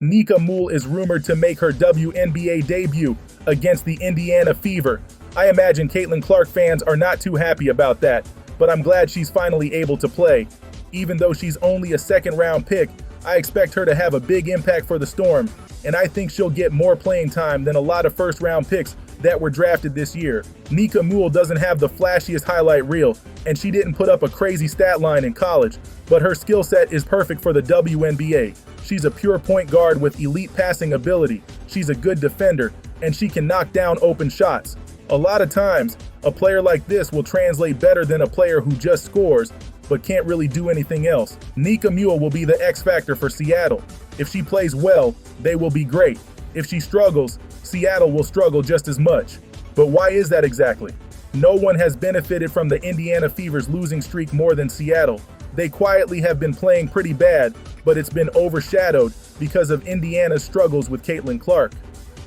Nika Muhl is rumored to make her WNBA debut against the Indiana Fever. I imagine Caitlin Clark fans are not too happy about that, but I'm glad she's finally able to play. Even though she's only a second-round pick, I expect her to have a big impact for the Storm, and I think she'll get more playing time than a lot of first-round picks that were drafted this year. Nika Muhl doesn't have the flashiest highlight reel, and she didn't put up a crazy stat line in college, but her skill set is perfect for the WNBA. She's a pure point guard with elite passing ability. She's a good defender, and she can knock down open shots. A lot of times, a player like this will translate better than a player who just scores, but can't really do anything else. Nika Muhl will be the X factor for Seattle. If she plays well, they will be great. If she struggles, Seattle will struggle just as much. But why is that exactly? No one has benefited from the Indiana Fever's losing streak more than Seattle. They quietly have been playing pretty bad, but it's been overshadowed because of Indiana's struggles with Caitlin Clark.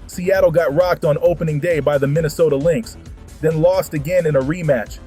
Seattle got rocked on opening day by the Minnesota Lynx, then lost again in a rematch.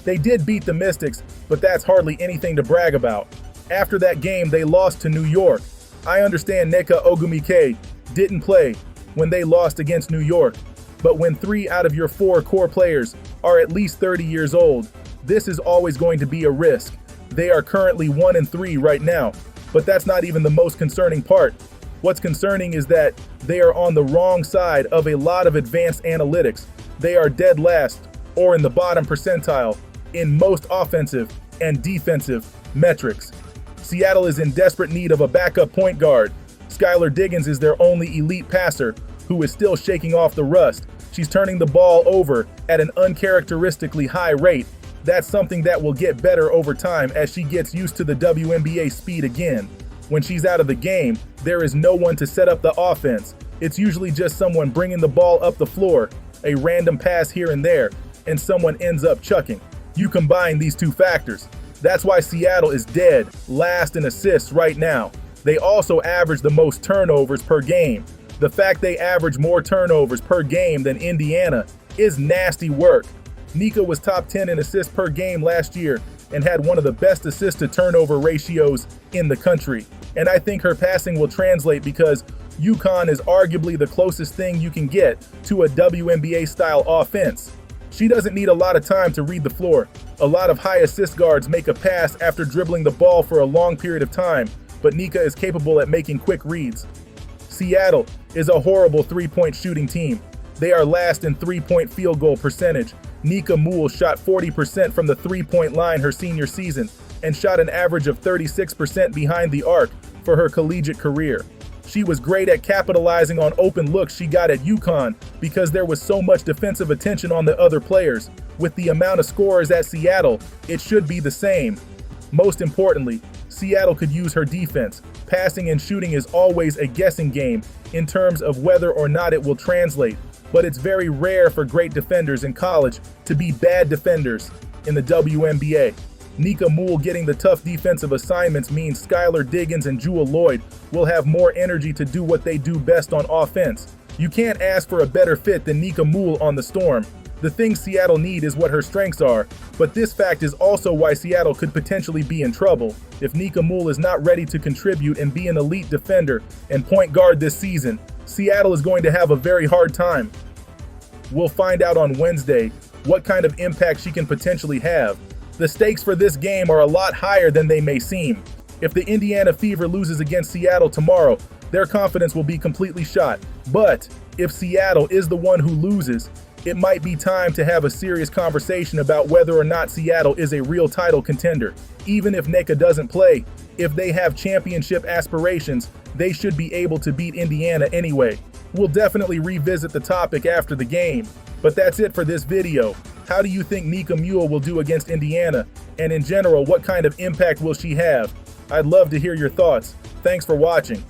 They did beat the Mystics, but that's hardly anything to brag about. After that game, they lost to New York. I understand Nika Muhl didn't play when they lost against New York, but when 3 out of your 4 core players are at least 30 years old, this is always going to be a risk. They are currently 1-3 right now, but that's not even the most concerning part. What's concerning is that they are on the wrong side of a lot of advanced analytics. They are dead last or in the bottom percentile in most offensive and defensive metrics. Seattle is in desperate need of a backup point guard. Skylar Diggins is their only elite passer who is still shaking off the rust. She's turning the ball over at an uncharacteristically high rate. That's something that will get better over time as she gets used to the WNBA speed again. When she's out of the game, there is no one to set up the offense. It's usually just someone bringing the ball up the floor, a random pass here and there, and someone ends up chucking. You combine these two factors. That's why Seattle is dead last in assists right now. They also average the most turnovers per game. The fact they average more turnovers per game than Indiana is nasty work. Nika was top 10 in assists per game last year and had one of the best assist to turnover ratios in the country. And I think her passing will translate because UConn is arguably the closest thing you can get to a WNBA style offense. She doesn't need a lot of time to read the floor. A lot of high assist guards make a pass after dribbling the ball for a long period of time, but Nika is capable at making quick reads. Seattle is a horrible three-point shooting team. They are last in three-point field goal percentage. Nika Muhl shot 40% from the three-point line her senior season and shot an average of 36% behind the arc for her collegiate career. She was great at capitalizing on open looks she got at UConn because there was so much defensive attention on the other players. With the amount of scorers at Seattle, it should be the same. Most importantly, Seattle could use her defense. Passing and shooting is always a guessing game in terms of whether or not it will translate, but it's very rare for great defenders in college to be bad defenders in the WNBA. Nika Muhl getting the tough defensive assignments means Skylar Diggins and Jewel Lloyd will have more energy to do what they do best on offense. You can't ask for a better fit than Nika Muhl on the Storm. The thing Seattle need is what her strengths are, but this fact is also why Seattle could potentially be in trouble. If Nika Muhl is not ready to contribute and be an elite defender and point guard this season, Seattle is going to have a very hard time. We'll find out on Wednesday what kind of impact she can potentially have. The stakes for this game are a lot higher than they may seem. If the Indiana Fever loses against Seattle tomorrow, their confidence will be completely shot. But if Seattle is the one who loses, it might be time to have a serious conversation about whether or not Seattle is a real title contender. Even if Nika doesn't play, if they have championship aspirations, they should be able to beat Indiana anyway. We'll definitely revisit the topic after the game. But that's it for this video. How do you think Nika Muhl will do against Indiana? And in general, what kind of impact will she have? I'd love to hear your thoughts. Thanks for watching.